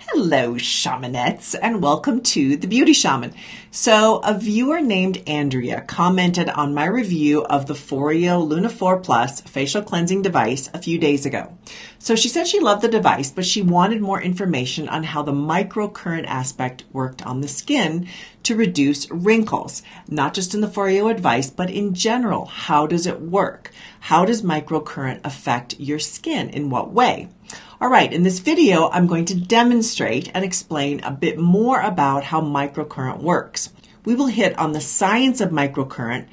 Hello, shamanettes, and welcome to The Beauty Shaman. So, a viewer named Andrea commented on my review of the Foreo Luna 4 Plus facial cleansing device a few days ago. So she said she loved the device, but she wanted more information on how the microcurrent aspect worked on the skin to reduce wrinkles. Not just in the Foreo advice, but in general. How does it work? How does microcurrent affect your skin? In what way? All right, in this video, I'm going to demonstrate and explain a bit more about how microcurrent works. We will hit on the science of microcurrent,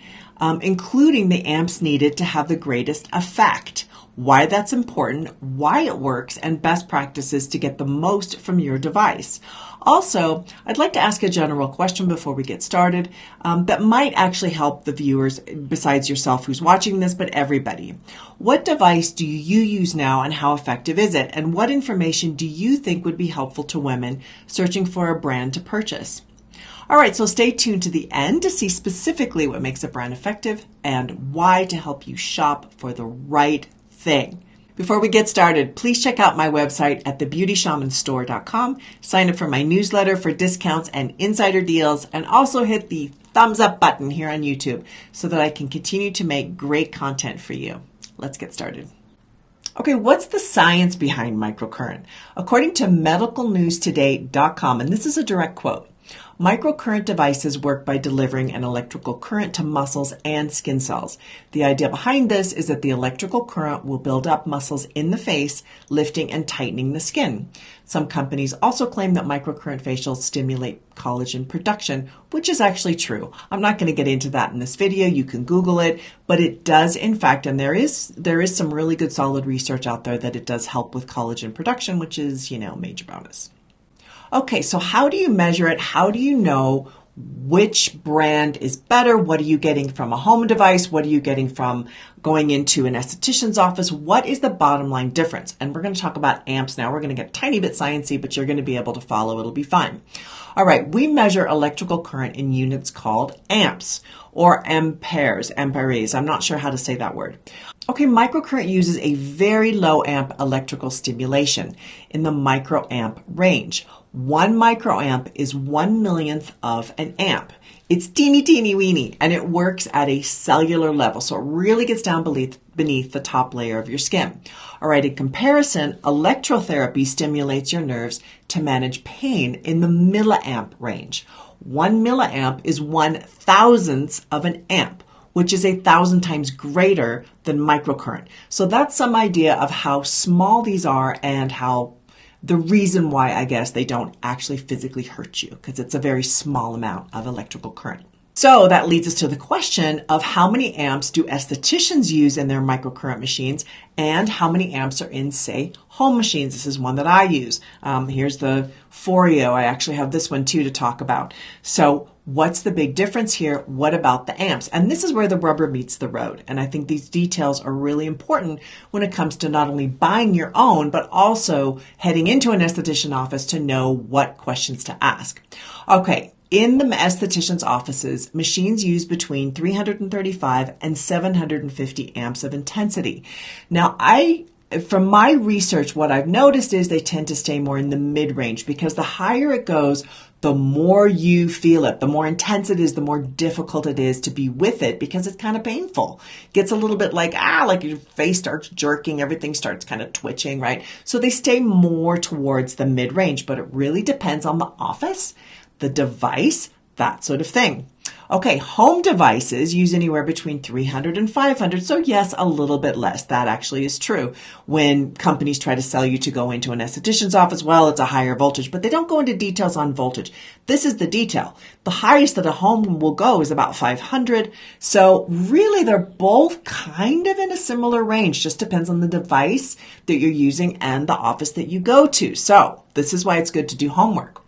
including the amps needed to have the greatest effect, why that's important, why it works, and best practices to get the most from your device. Also, I'd like to ask a general question before we get started that might actually help the viewers, besides yourself who's watching this, but everybody. What device do you use now and how effective is it? And what information do you think would be helpful to women searching for a brand to purchase? All right, so stay tuned to the end to see specifically what makes a brand effective and why to help you shop for the right thing. Before we get started, please check out my website at thebeautyshamanstore.com. Sign up for my newsletter for discounts and insider deals, and also hit the thumbs up button here on YouTube so that I can continue to make great content for you. Let's get started. Okay, what's the science behind microcurrent? According to medicalnewstoday.com, and this is a direct quote, microcurrent devices work by delivering an electrical current to muscles and skin cells. The idea behind this is that the electrical current will build up muscles in the face, lifting and tightening the skin. Some companies also claim that microcurrent facials stimulate collagen production, which is actually true. I'm not going to get into that in this video. You can Google it, but it does, in fact, and there is some really good solid research out there that it does help with collagen production, which is, major bonus. Okay, so how do you measure it? How do you know which brand is better? What are you getting from a home device? What are you getting from going into an esthetician's office? What is the bottom line difference? And we're going to talk about amps now. We're going to get a tiny bit sciencey, but you're going to be able to follow. It'll be fine. All right, we measure electrical current in units called amps or amperes. I'm not sure how to say that word. Okay, microcurrent uses a very low amp electrical stimulation in the microamp range. 1 microamp is 1/1,000,000th of an amp. It's teeny weeny, and it works at a cellular level, so it really gets down beneath the top layer of your skin. All right, in comparison, electrotherapy stimulates your nerves to manage pain in the milliamp range. 1 milliamp is 1/1000th of an amp, which is 1,000 times greater than microcurrent. So that's some idea of how small these are and how the reason why, I guess, they don't actually physically hurt you, because it's a very small amount of electrical current. So that leads us to the question of how many amps do estheticians use in their microcurrent machines and how many amps are in, say, home machines. This is one that I use. Here's the Foreo. I actually have this one too to talk about. So what's the big difference here? What about the amps? And this is where the rubber meets the road. And I think these details are really important when it comes to not only buying your own, but also heading into an esthetician office to know what questions to ask. Okay. In the esthetician's offices, machines use between 335 and 750 amps of intensity. Now, from my research, what I've noticed is they tend to stay more in the mid-range because the higher it goes, the more you feel it, the more intense it is, the more difficult it is to be with it because it's kind of painful. It gets a little bit like your face starts jerking, everything starts kind of twitching, right? So they stay more towards the mid-range, but it really depends on the office, the device, that sort of thing. Okay, home devices use anywhere between 300 and 500. So yes, a little bit less. That actually is true. When companies try to sell you to go into an esthetician's office, well, it's a higher voltage, but they don't go into details on voltage. This is the detail. The highest that a home will go is about 500. So really, they're both kind of in a similar range. Just depends on the device that you're using and the office that you go to. So this is why it's good to do homework.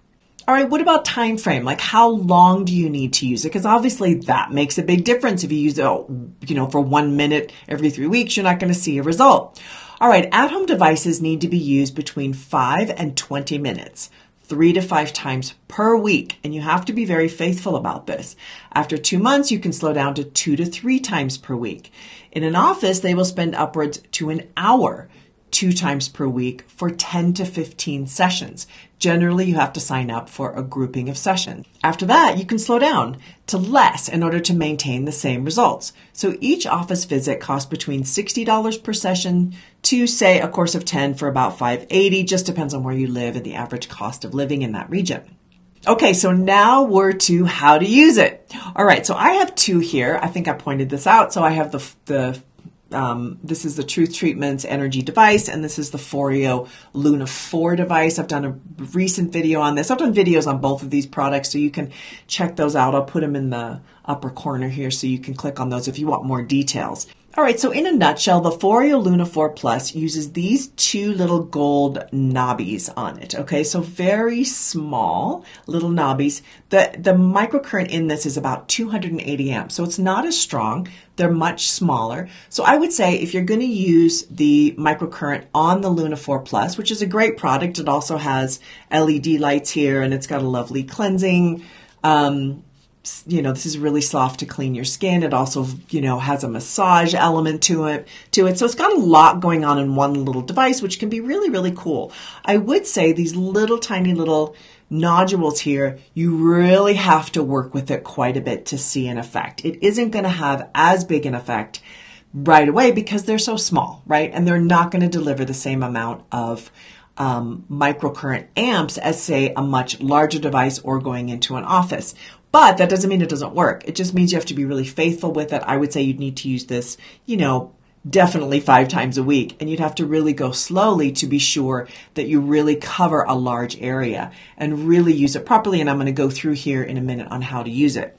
All right, what about time frame? Like how long do you need to use it? Because obviously that makes a big difference. If you use it, for 1 minute every 3 weeks, you're not going to see a result. All right, at-home devices need to be used between 5 and 20 minutes. 3 to 5 times per week, and you have to be very faithful about this. After 2 months, you can slow down to 2 to 3 times per week. In an office, they will spend upwards to an hour 2 times per week for 10 to 15 sessions. Generally, you have to sign up for a grouping of sessions. After that, you can slow down to less in order to maintain the same results. So each office visit costs between $60 per session to, say, a course of 10 for about $580. Just depends on where you live and the average cost of living in that region. Okay, so now we're to how to use it. All right, so I have 2 here. I think I pointed this out. So I have this is the Truth Treatments energy device, and this is the Foreo Luna 4 device. I've done a recent video on this. I've done videos on both of these products, so you can check those out. I'll put them in the upper corner here so you can click on those if you want more details. All right, so in a nutshell, the Foreo Luna 4 Plus uses these 2 little gold knobbies on it, okay? So very small little knobbies. The microcurrent in this is about 280 amps, so it's not as strong. They're much smaller. So I would say if you're going to use the microcurrent on the Luna 4 Plus, which is a great product, it also has LED lights here, and it's got a lovely cleansing this is really soft to clean your skin. It also, has a massage element to it. So it's got a lot going on in one little device, which can be really, really cool. I would say these little tiny little nodules here, you really have to work with it quite a bit to see an effect. It isn't going to have as big an effect right away because they're so small, right? And they're not going to deliver the same amount of microcurrent amps as, say, a much larger device or going into an office. But that doesn't mean it doesn't work. It just means you have to be really faithful with it. I would say you'd need to use this, definitely 5 times a week. And you'd have to really go slowly to be sure that you really cover a large area and really use it properly. And I'm going to go through here in a minute on how to use it.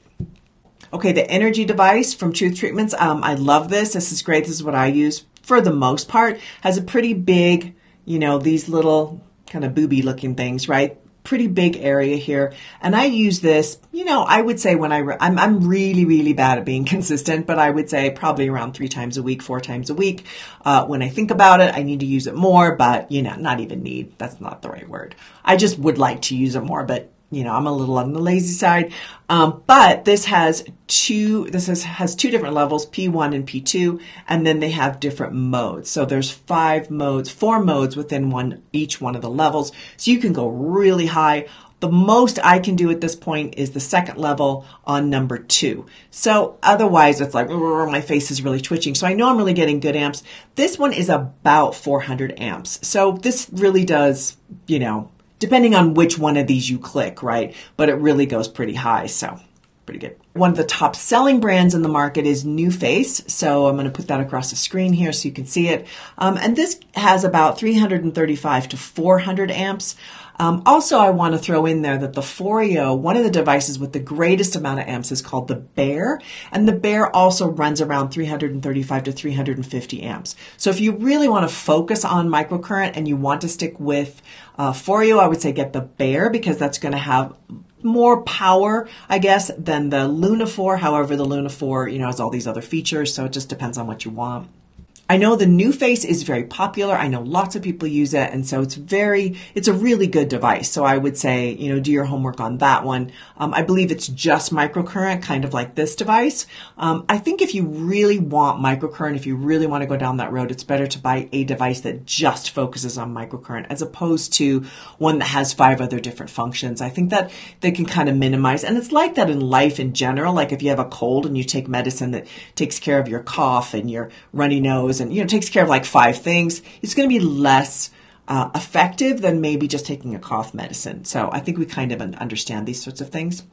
Okay, the energy device from Truth Treatments. I love this. This is great. This is what I use for the most part. Has a pretty big, these little kind of booby looking things, right? Pretty big area here. And I use this, I would say when I'm really, really bad at being consistent, but I would say probably around 3 times a week, 4 times a week. When I think about it, I need to use it more, but not even need. That's not the right word. I just would like to use it more, but I'm a little on the lazy side. But this has 2 different levels, P1 and P2, and then they have different modes. So there's 4 modes within each one of the levels. So you can go really high. The most I can do at this point is the second level on number 2. So otherwise it's like, my face is really twitching. So I know I'm really getting good amps. This one is about 400 amps. So this really does, depending on which one of these you click, right? But it really goes pretty high, so pretty good. One of the top selling brands in the market is NuFace. So I'm going to put that across the screen here so you can see it. And this has about 335 to 400 amps. Also, I want to throw in there that the Foreo, one of the devices with the greatest amount of amps is called the Bear. And the Bear also runs around 335 to 350 amps. So if you really want to focus on microcurrent and you want to stick with Foreo, I would say get the Bear because that's going to have more power, I guess, than the Luna 4. However, the Luna 4, has all these other features. So it just depends on what you want. I know the NuFace is very popular. I know lots of people use it. And so it's a really good device. So I would say, do your homework on that one. I believe it's just microcurrent, kind of like this device. I think if you really want microcurrent, if you really want to go down that road, it's better to buy a device that just focuses on microcurrent as opposed to one that has 5 other different functions. I think that they can kind of minimize. And it's like that in life in general. Like if you have a cold and you take medicine that takes care of your cough and your runny nose, and takes care of like 5 things, it's going to be less effective than maybe just taking a cough medicine. So I think we kind of understand these sorts of things.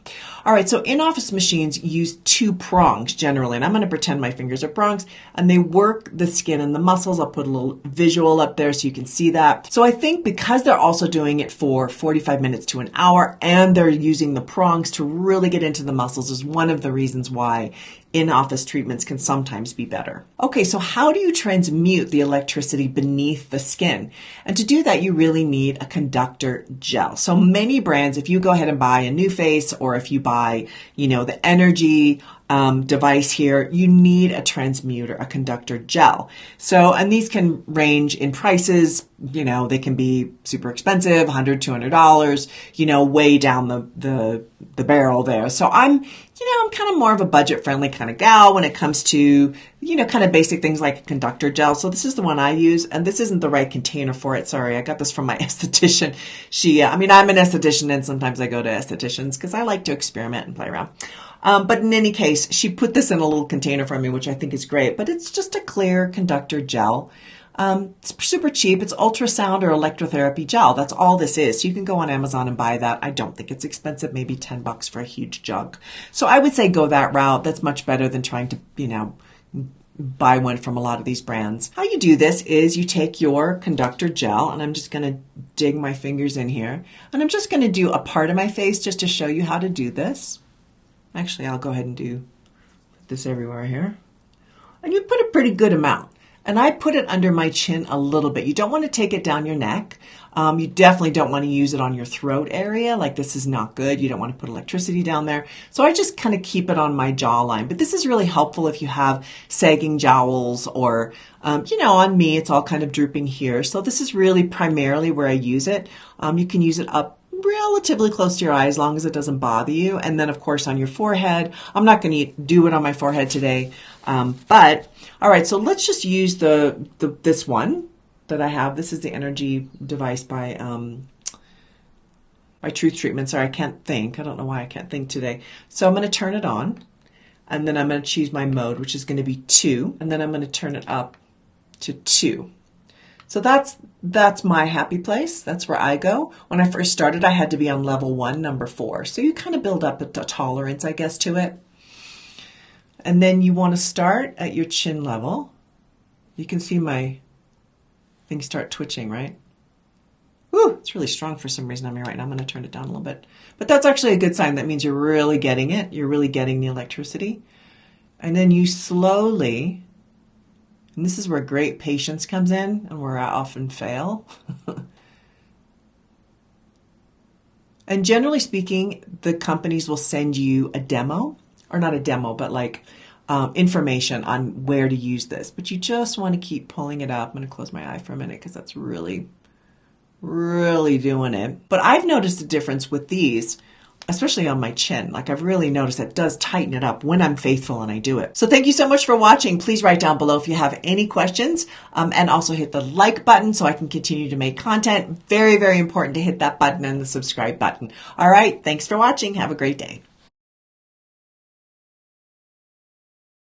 All right, so in-office machines use 2 prongs generally, and I'm going to pretend my fingers are prongs, and they work the skin and the muscles. I'll put a little visual up there so you can see that. So I think because they're also doing it for 45 minutes to an hour, and they're using the prongs to really get into the muscles is one of the reasons why in-office treatments can sometimes be better. Okay, so how do you transmute the electricity beneath the skin? And to do that, you really need a conductor gel. So many brands, if you go ahead and buy a NuFace or if you buy, the energy device here, you need a transmuter, a conductor gel. So, and these can range in prices, you know, they can be super expensive, $100, $200, you know, way down the barrel there. So I'm kind of more of a budget friendly kind of gal when it comes to, you know, kind of basic things like a conductor gel. So this is the one I use, and this isn't the right container for it. Sorry, I got this from my esthetician. I'm an esthetician, and sometimes I go to estheticians because I like to experiment and play around. But in any case, she put this in a little container for me, which I think is great. But it's just a clear conductor gel. It's super cheap. It's ultrasound or electrotherapy gel. That's all this is. So you can go on Amazon and buy that. I don't think it's expensive, maybe $10 for a huge jug. So I would say go that route. That's much better than trying to, you know, buy one from a lot of these brands. How you do this is you take your conductor gel, and I'm just going to dig my fingers in here. And I'm just going to do a part of my face just to show you how to do this. Actually, I'll go ahead and put this everywhere here. And you put a pretty good amount. And I put it under my chin a little bit. You don't want to take it down your neck. You definitely don't want to use it on your throat area. Like, this is not good. You don't want to put electricity down there. So I just kind of keep it on my jawline. But this is really helpful if you have sagging jowls or, you know, on me, it's all kind of drooping here. So this is really primarily where I use it. You can use it up relatively close to your eye as long as it doesn't bother you. And then, of course, on your forehead. I'm not going to do it on my forehead today. But all right, so let's just use this one that I have. This is the energy device by Truth Treatment. Sorry, I can't think. I don't know why I can't think today. So I'm going to turn it on, and then I'm going to choose my mode, which is going to be 2, and then I'm going to turn it up to 2. So that's my happy place. That's where I go. When I first started, I had to be on level 1, number 4. So you kind of build up a tolerance, I guess, to it. And then you want to start at your chin level. You can see my thing start twitching, right? Woo, it's really strong for some reason on me right now. I'm going to turn it down a little bit. But that's actually a good sign. That means you're really getting it. You're really getting the electricity. And then you slowly, and this is where great patience comes in and where I often fail. And generally speaking, the companies will send you a demo, or not a demo, but like information on where to use this. But you just want to keep pulling it up. I'm going to close my eye for a minute because that's really, really doing it. But I've noticed a difference with these, especially on my chin. Like, I've really noticed that it does tighten it up when I'm faithful and I do it. So thank you so much for watching. Please write down below if you have any questions, and also hit the like button so I can continue to make content. Very, very important to hit that button and the subscribe button. All right. Thanks for watching. Have a great day.